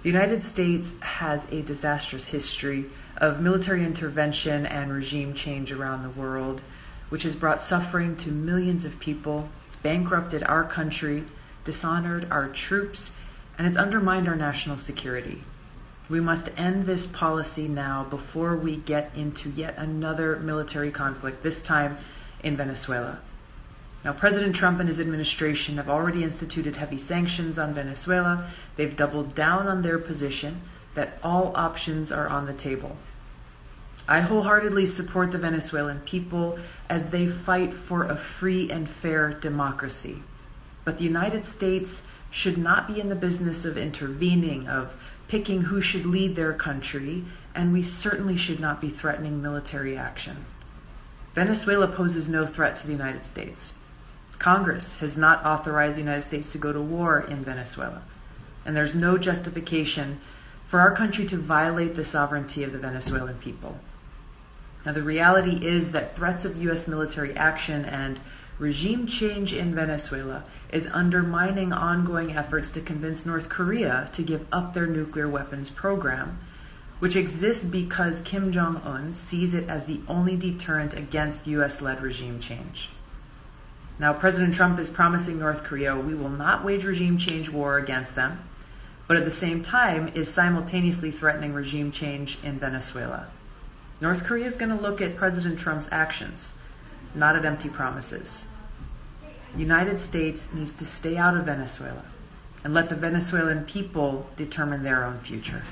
The United States has a disastrous history of military intervention and regime change around the world, which has brought suffering to millions of people. It's bankrupted our country, dishonored our troops, and it's undermined our national security. We must end this policy now before we get into yet another military conflict, this time in Venezuela. Now, President Trump and his administration have already instituted heavy sanctions on Venezuela. They've doubled down on their position that all options are on the table. I wholeheartedly support the Venezuelan people as they fight for a free and fair democracy. But the United States should not be in the business of intervening, of picking who should lead their country, and we certainly should not be threatening military action. Venezuela poses no threat to the United States. Congress has not authorized the United States to go to war in Venezuela, and there's no justification for our country to violate the sovereignty of the Venezuelan people. Now, the reality is that threats of U.S. military action and regime change in Venezuela is undermining ongoing efforts to convince North Korea to give up their nuclear weapons program, which exists because Kim Jong-un sees it as the only deterrent against U.S.-led regime change. Now, President Trump is promising North Korea we will not wage regime change war against them, but at the same time is simultaneously threatening regime change in Venezuela. North Korea is going to look at President Trump's actions, not at empty promises. The United States needs to stay out of Venezuela and let the Venezuelan people determine their own future.